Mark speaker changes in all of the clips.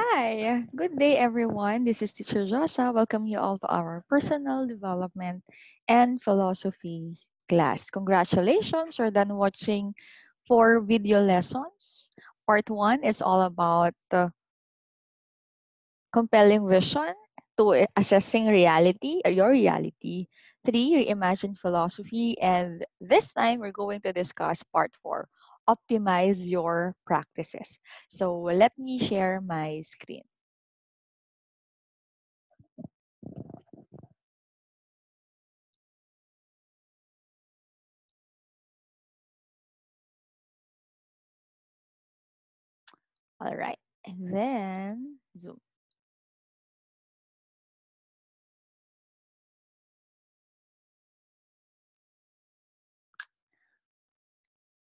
Speaker 1: Hi, good day everyone. This is Teacher Josa. Welcome you all to our personal development and philosophy class. Congratulations, you're done watching 4 video lessons. Part 1 is all about compelling vision, 2 assessing reality or your reality, 3 reimagine philosophy, and this time we're going to discuss part 4, optimize your practices. So let me share my screen. All right. And then zoom.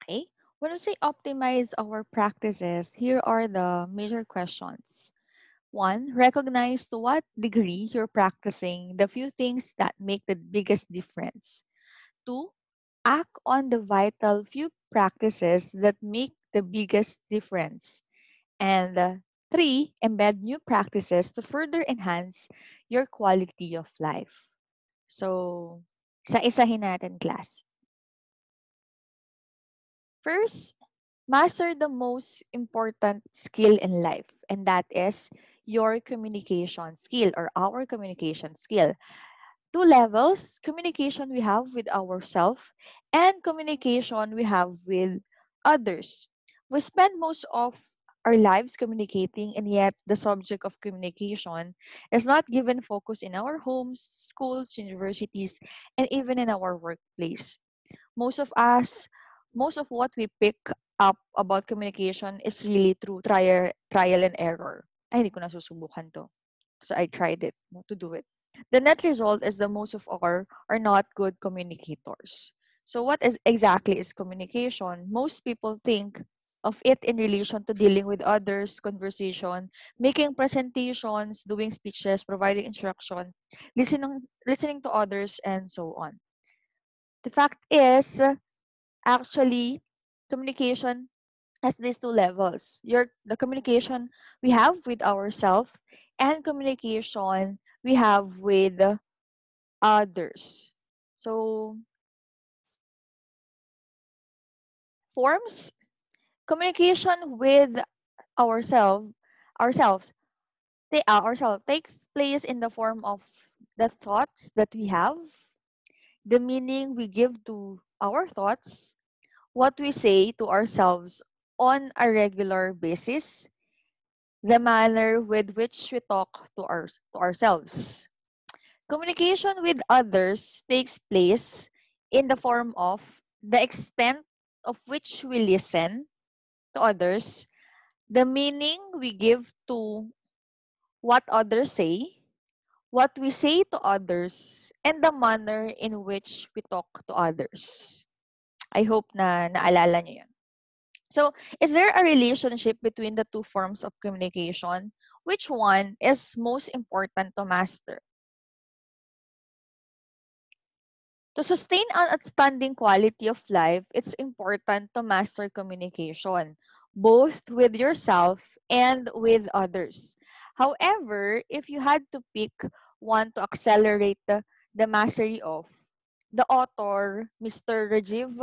Speaker 1: Okay. When we say optimize our practices, here are the major questions. 1, recognize to what degree you're practicing the few things that make the biggest difference. 2, act on the vital few practices that make the biggest difference. And 3, embed new practices to further enhance your quality of life. So, isa-isahin natin class. First, master the most important skill in life, and that is your communication skill or our communication skill. 2 levels, communication we have with ourselves and communication we have with others. We spend most of our lives communicating, and yet the subject of communication is not given focus in our homes, schools, universities, and even in our workplace. Most of us, most of what we pick up about communication is really through trial and error. Ay, hindi ko nasusubukan to. So I tried it to do it. The net result is that most of our are not good communicators. So what is exactly is communication? Most people think of it in relation to dealing with others, conversation, making presentations, doing speeches, providing instruction, listening to others, and so on. The fact is, actually, communication has these 2 levels. The communication we have with ourselves and communication we have with others. So, forms communication with ourselves ourselves ourselves takes place in the form of the thoughts that we have, the meaning we give to our thoughts, what we say to ourselves on a regular basis, the manner with which we talk to ourselves. Communication with others takes place in the form of the extent of which we listen to others, the meaning we give to what others say, what we say to others, and the manner in which we talk to others. I hope na naalala niyo yun. So, is there a relationship between the 2 forms of communication? Which one is most important to master? To sustain an outstanding quality of life, it's important to master communication, both with yourself and with others. However, if you had to pick one to accelerate the mastery of, the author, Mr. Rajiv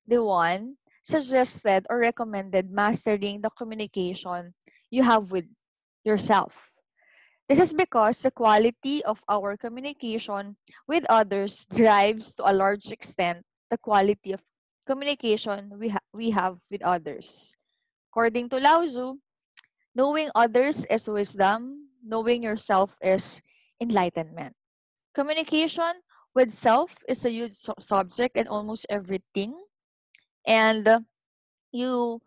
Speaker 1: Dewan, suggested or recommended mastering the communication you have with yourself. This is because the quality of our communication with others drives to a large extent the quality of communication we have with others. According to Lao Tzu, knowing others is wisdom, knowing yourself is enlightenment. Communication with self is a huge subject in almost everything, and you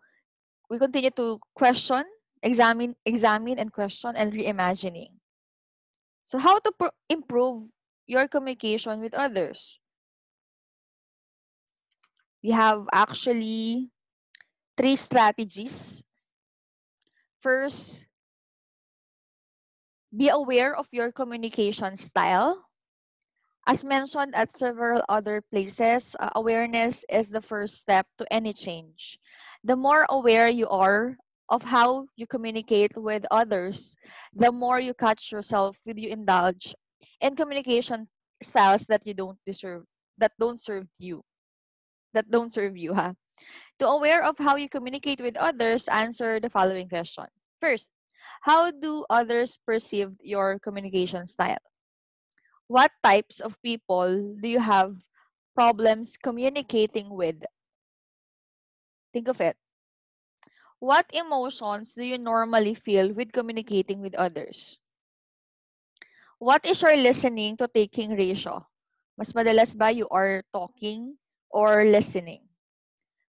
Speaker 1: we continue to question, examine and question and reimagining. So how to improve your communication with others? We have actually 3 strategies. First, be aware of your communication style. As mentioned at several other places, awareness is the first step to any change. The more aware you are of how you communicate with others, the more you catch yourself with you indulge in communication styles that you don't deserve, that don't serve you, that don't serve you, ha. To aware of how you communicate with others, answer the following question. First, how do others perceive your communication style? What types of people do you have problems communicating with? Think of it. What emotions do you normally feel with communicating with others? What is your listening to taking ratio? Mas madalas ba you are talking or listening?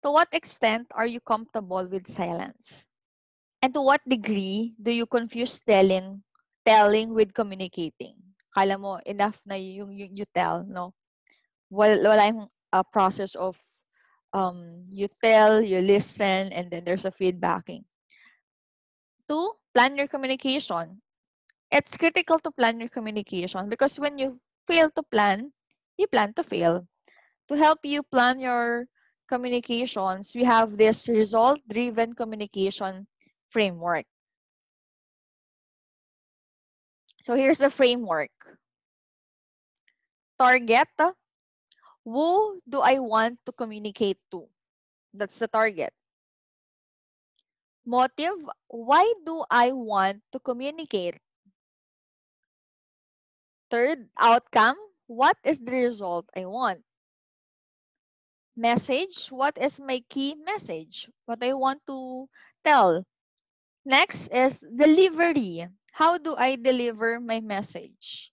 Speaker 1: To what extent are you comfortable with silence? And to what degree do you confuse telling with communicating? Kala mo enough na yung you tell, no? Wala yung process of you tell, you listen, and then there's a feedbacking. Two, plan your communication. It's critical to plan your communication because when you fail to plan, you plan to fail. To help you plan your communications, we have this result-driven communication framework. So here's the framework. Target, who do I want to communicate to? That's the target. Motive, why do I want to communicate? Third, outcome, what is the result I want? Message, what is my key message? What I want to tell. Next is delivery. How do I deliver my message?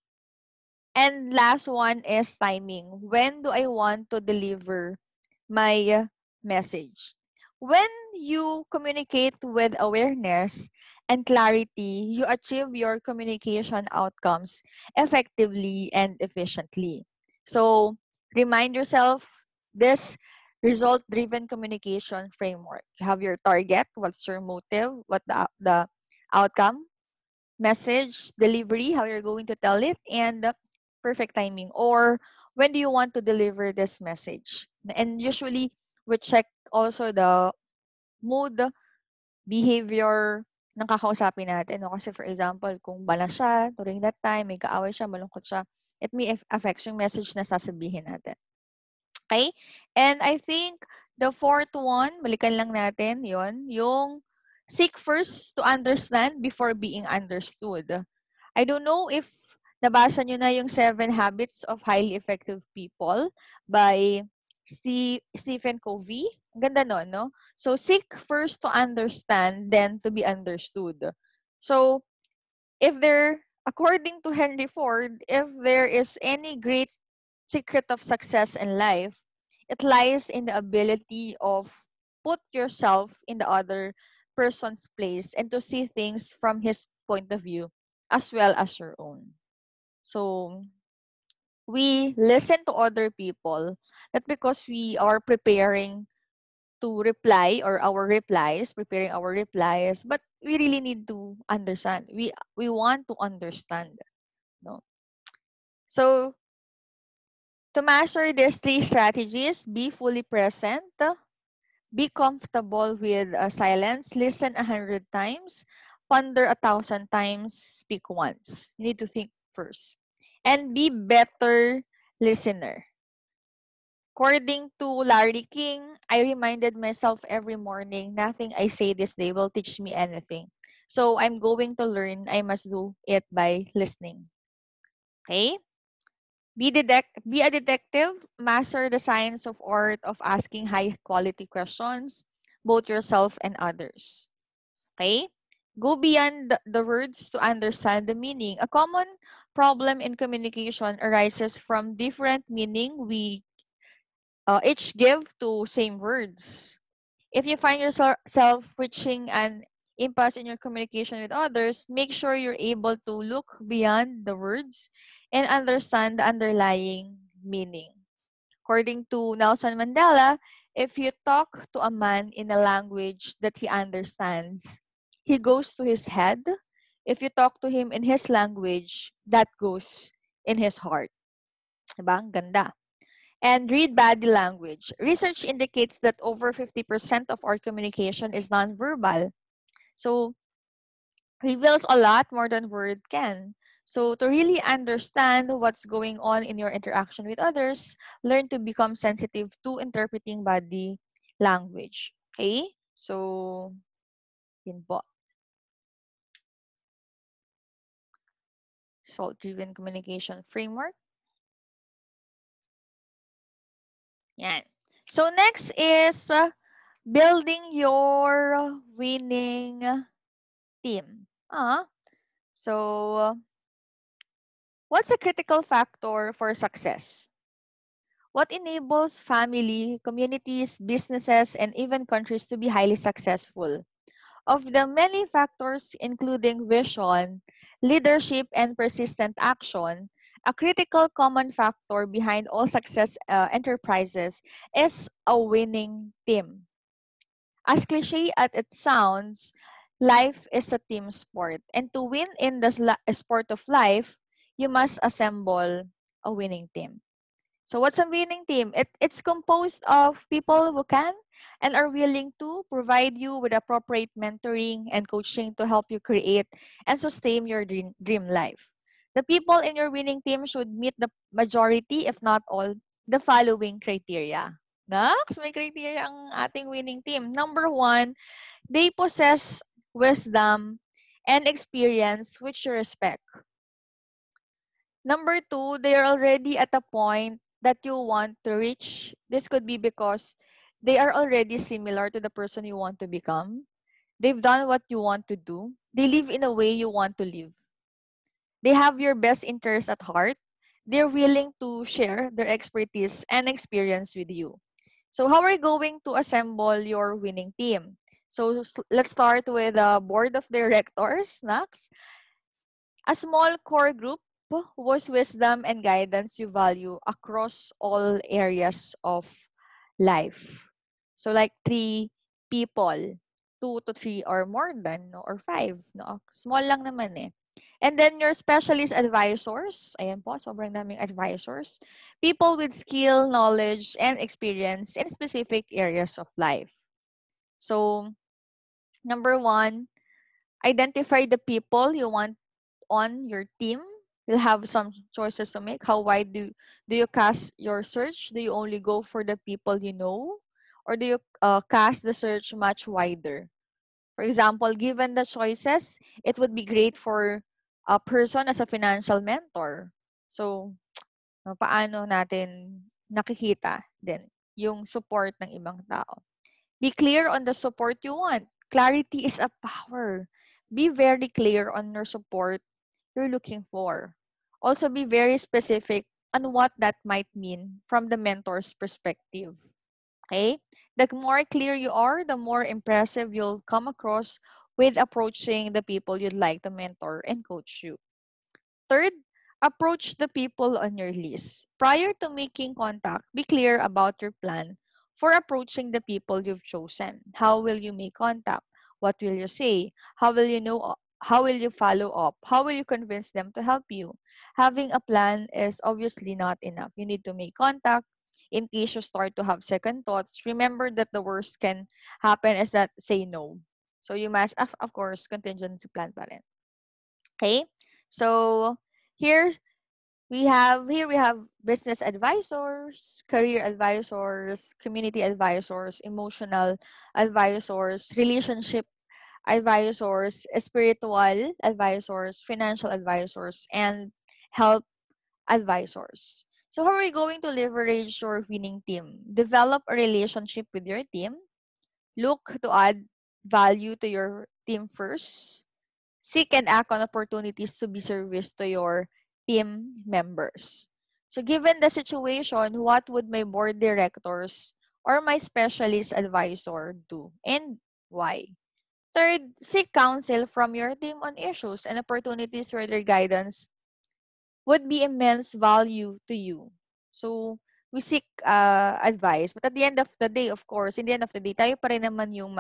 Speaker 1: And last one is timing. When do I want to deliver my message? When you communicate with awareness and clarity, you achieve your communication outcomes effectively and efficiently. So, remind yourself this result-driven communication framework. You have your target, what's your motive, what the outcome, message, delivery, how you're going to tell it, and the perfect timing, or when do you want to deliver this message. And usually, we check also the mood, behavior ng kakausapin natin. No? Kasi for example, kung bala siya during that time, may kaaway siya, malungkot siya, it may affect yung message na sasabihin natin. Okay? And I think the fourth one, balikan lang natin, yon, yung seek first to understand before being understood. I don't know if nabasa nyo na yung 7 Habits of Highly Effective People by Stephen Covey. Ang ganda nun, no? So, seek first to understand, then to be understood. So, according to Henry Ford, if there is any great secret of success in life, it lies in the ability of put yourself in the other person's place and to see things from his point of view as well as your own. So, we listen to other people not because we are preparing to reply or preparing our replies, but we really need to understand. We want to understand, no? So, to master these 3 strategies, be fully present, be comfortable with silence, listen 100 times, ponder 1,000 times, speak once. You need to think first. And be better listener. According to Larry King, I reminded myself every morning, nothing I say this day will teach me anything. So I'm going to learn, I must do it by listening. Okay? Be a detective, master the science of art of asking high quality questions, both yourself and others. Okay? Go beyond the words to understand the meaning. A common problem in communication arises from different meaning we each give to same words. If you find yourself reaching an impasse in your communication with others, make sure you're able to look beyond the words and understand the underlying meaning. According to Nelson Mandela, if you talk to a man in a language that he understands, he goes to his head. If you talk to him in his language, that goes in his heart. Diba? Ang ganda. And read body language. Research indicates that over 50% of our communication is nonverbal. So reveals a lot more than word can. So to really understand what's going on in your interaction with others, learn to become sensitive to interpreting body language. Okay? So, yun po. SALT-driven communication framework. Yan. So next is building your winning team. So what's a critical factor for success? What enables family, communities, businesses, and even countries to be highly successful? Of the many factors, including vision, leadership, and persistent action, a critical common factor behind all success enterprises is a winning team. As cliche as it sounds, life is a team sport. And to win in the sport of life, you must assemble a winning team. So what's a winning team? It's composed of people who can and are willing to provide you with appropriate mentoring and coaching to help you create and sustain your dream life. The people in your winning team should meet the majority, if not all, the following criteria. Next, may criteria ang ating winning team. Number one, they possess wisdom and experience which you respect. Number two, they are already at a point that you want to reach. This could be because they are already similar to the person you want to become. They've done what you want to do. They live in a way you want to live. They have your best interest at heart. They're willing to share their expertise and experience with you. So how are you going to assemble your winning team? So let's start with the board of directors, Nax. A small core group whose wisdom and guidance you value across all areas of life. So like 3 people, 2 to 3 or more than, no? Or 5. No? Small lang naman eh. And then your specialist advisors, ayan po, sobrang daming advisors. People with skill, knowledge, and experience in specific areas of life. So, number 1, identify the people you want on your team. You'll have some choices to make. How wide do you cast your search? Do you only go for the people you know? Or do you cast the search much wider? For example, given the choices, it would be great for a person as a financial mentor. So, paano natin nakikita din yung support ng ibang tao? Be clear on the support you want. Clarity is a power. Be very clear on your support you're looking for. Also, be very specific on what that might mean from the mentor's perspective. Okay? The more clear you are, the more impressive you'll come across with approaching the people you'd like to mentor and coach you. Third, approach the people on your list. Prior to making contact, be clear about your plan for approaching the people you've chosen. How will you make contact? What will you say? How will you know? How will you follow up? How will you convince them to help you? Having a plan is obviously not enough. You need to make contact. In case you start to have second thoughts, remember that the worst can happen is that say no. So you must, of course, contingency plan pa rin. Okay? So here we have business advisors, career advisors, community advisors, emotional advisors, relationship advisors, spiritual advisors, financial advisors, and health advisors. So how are you going to leverage your winning team? Develop a relationship with your team. Look to add value to your team first. Seek and act on opportunities to be service to your team members. So given the situation, what would my board directors or my specialist advisor do and why? Third, seek counsel from your team on issues and opportunities where their guidance would be immense value to you. So, we seek advice. But at the end of the day, of course, in the end of the day, tayo pa rin naman yung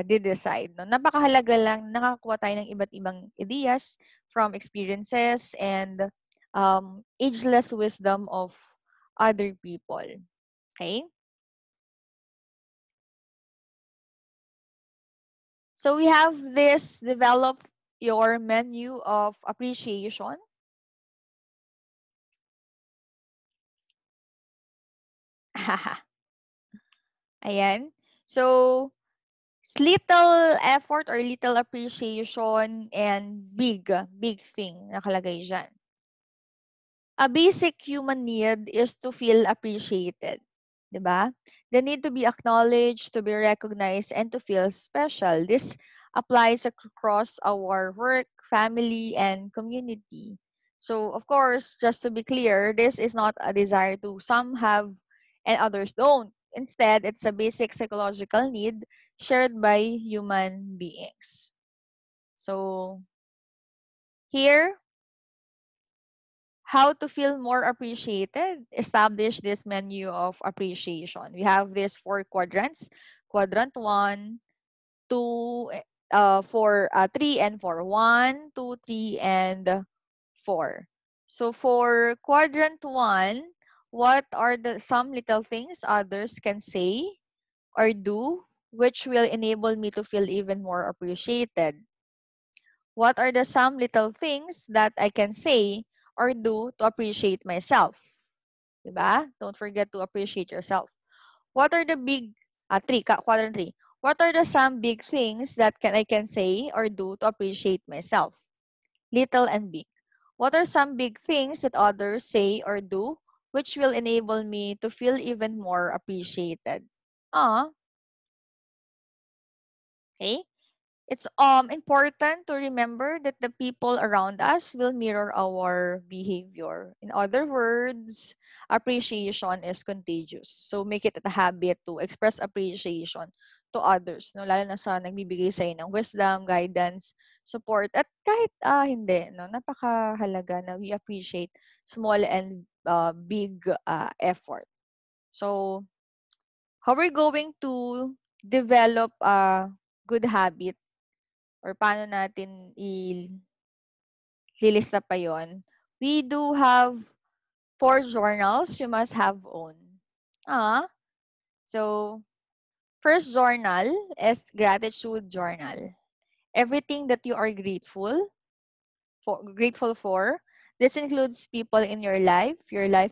Speaker 1: de-decide. No? Napakahalaga lang nakakuha tayo ng iba't ibang ideas from experiences and ageless wisdom of other people. Okay? So we have this develop your menu of appreciation. Ayan. So, little effort or little appreciation and big thing nakalagay dyan. A basic human need is to feel appreciated. 'Di ba? The need to be acknowledged, to be recognized, and to feel special. This applies across our work, family, and community. So, of course, just to be clear, this is not a desire to some have and others don't. Instead, it's a basic psychological need shared by human beings. So, here, how to feel more appreciated, establish this menu of appreciation. We have these four quadrants. Quadrant 1, 2, 3 and 4. 1, 2, 3, and 4. So for quadrant 1, what are the some little things others can say or do which will enable me to feel even more appreciated? What are the some little things that I can say or do to appreciate myself? Diba? Don't forget to appreciate yourself. What are the big, quadrant 3. What are the some big things that I can say or do to appreciate myself? Little and big. What are some big things that others say or do which will enable me to feel even more appreciated? Ah, okay. It's important to remember that the people around us will mirror our behavior. In other words, appreciation is contagious. So make it a habit to express appreciation to others, no, lalo na sa nagbibigay sa ng wisdom, guidance, support, at kahit hindi, no, napakahalaga na we appreciate small and big effort. So how we're going to develop a good habit or paano natin lilista pa yon, we do have 4 journals you must have own. Ah, so first journal is gratitude journal. Everything that you are grateful for. This includes people in your life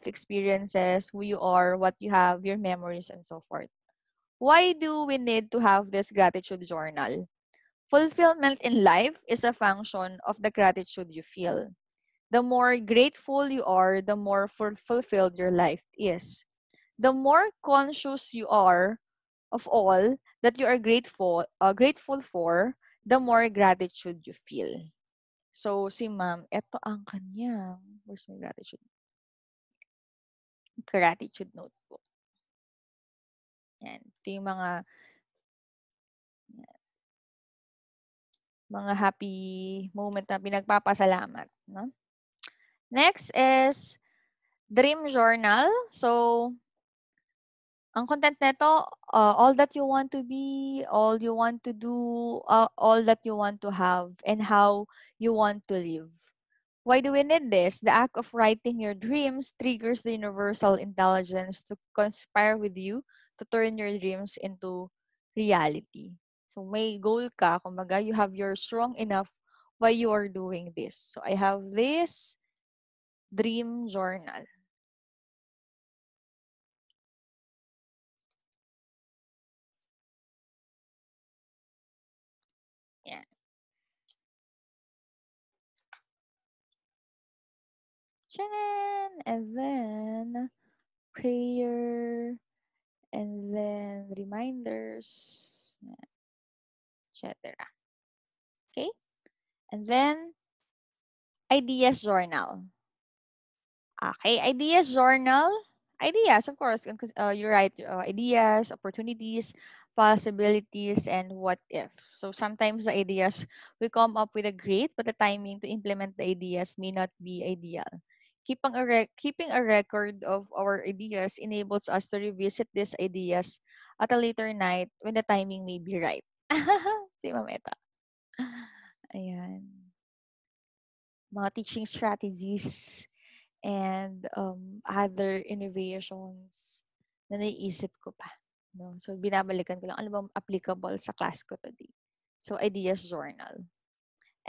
Speaker 1: experiences, who you are, what you have, your memories, and so forth. Why do we need to have this gratitude journal? Fulfillment in life is a function of the gratitude you feel. The more grateful you are, the more fulfilled your life is. The more conscious you are of all that you are grateful for, the more gratitude you feel. So, si ma'am, eto ang kanyang, where's my gratitude? Gratitude notebook. Yan. Ito yung mga happy moment na pinagpapasalamat. No? Next is dream journal. So, ang content nito, all that you want to be, all you want to do, all that you want to have, and how you want to live. Why do we need this? The act of writing your dreams triggers the universal intelligence to conspire with you to turn your dreams into reality. So may goal ka, kumbaga you have your strong enough why you are doing this. So I have this dream journal. Yan. Chanan! And then prayer, and then reminders, etc. Okay? And then ideas journal. Okay, ideas journal. Ideas, of course. You write ideas, opportunities, possibilities, and what if. So sometimes the ideas we come up with a great, but the timing to implement the ideas may not be ideal. Keeping a record of our ideas enables us to revisit these ideas at a later night when the timing may be right. Si Mameta. Ayan. Mga teaching strategies and other innovations na naiisip ko pa. No? So, binabalikan ko lang, ano bang applicable sa class ko today. So, ideas journal.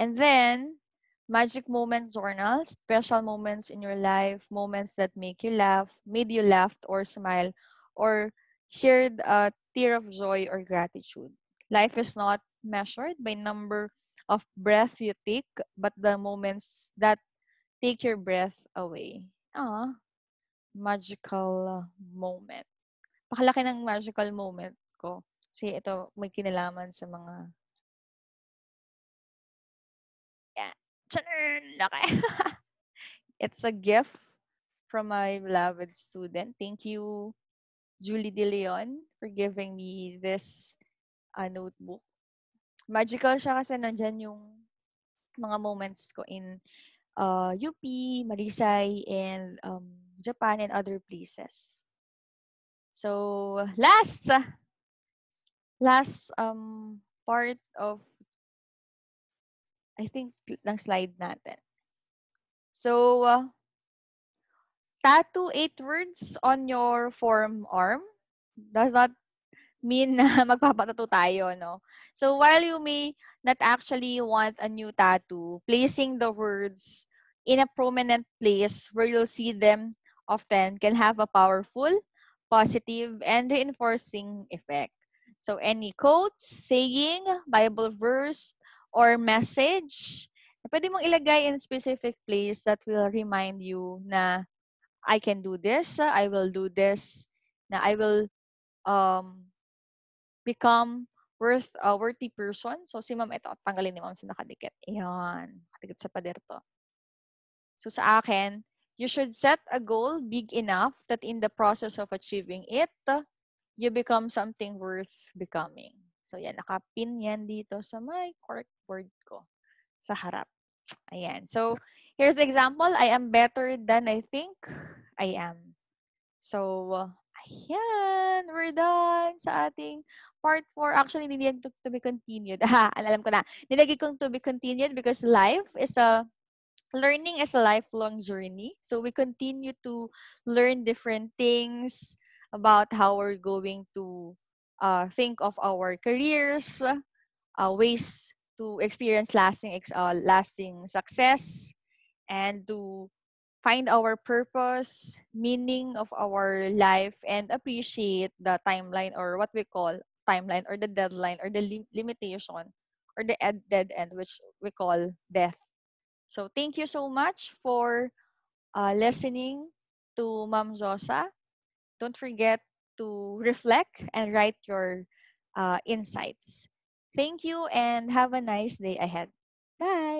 Speaker 1: And then, magic moment journal, special moments in your life, moments that make you laugh, made you laugh or smile, or shared a tear of joy or gratitude. Life is not measured by number of breath you take, but the moments that take your breath away. Ah, magical moment. Pakalaki ng magical moment ko. Kasi ito may kinalaman sa mga yeah. Chanern! Laki. It's a gift from my beloved student. Thank you, Julie De Leon, for giving me this notebook. Magical siya kasi nandyan yung mga moments ko in UP, Marisay, and Japan and other places. So, last part of, I think, ng slide natin. So, tattoo 8 words on your forearm. Does not mean na magpapatattoo tayo, no? So, while you may not actually want a new tattoo, placing the words in a prominent place where you'll see them often can have a powerful, positive, and reinforcing effect. So, any quotes, saying, Bible verse, or message, pwede mong ilagay in specific place that will remind you na I can do this, I will do this, na I will um, become worthy person. So, si ma'am, ito, tanggalin ni ma'am sa nakadikit. Ayan, nakadikit sa pader to. So, sa akin, you should set a goal big enough that in the process of achieving it, you become something worth becoming. So, yan, nakapin yan dito sa my corkboard ko sa harap. Ayan. So, here's the example. I am better than I think I am. So, ayan, we're done sa ating part 4. Actually, hindi yan to be continued. Alam ko na. Nilagay kong to be continued because learning is a lifelong journey. So, we continue to learn different things about how we're going to think of our careers, ways to experience lasting success, and to find our purpose, meaning of our life, and appreciate the timeline or what we call timeline or the deadline or the limitation or the dead end, which we call death. So thank you so much for listening to Ma'am Josa. Don't forget to reflect and write your insights. Thank you and have a nice day ahead. Bye.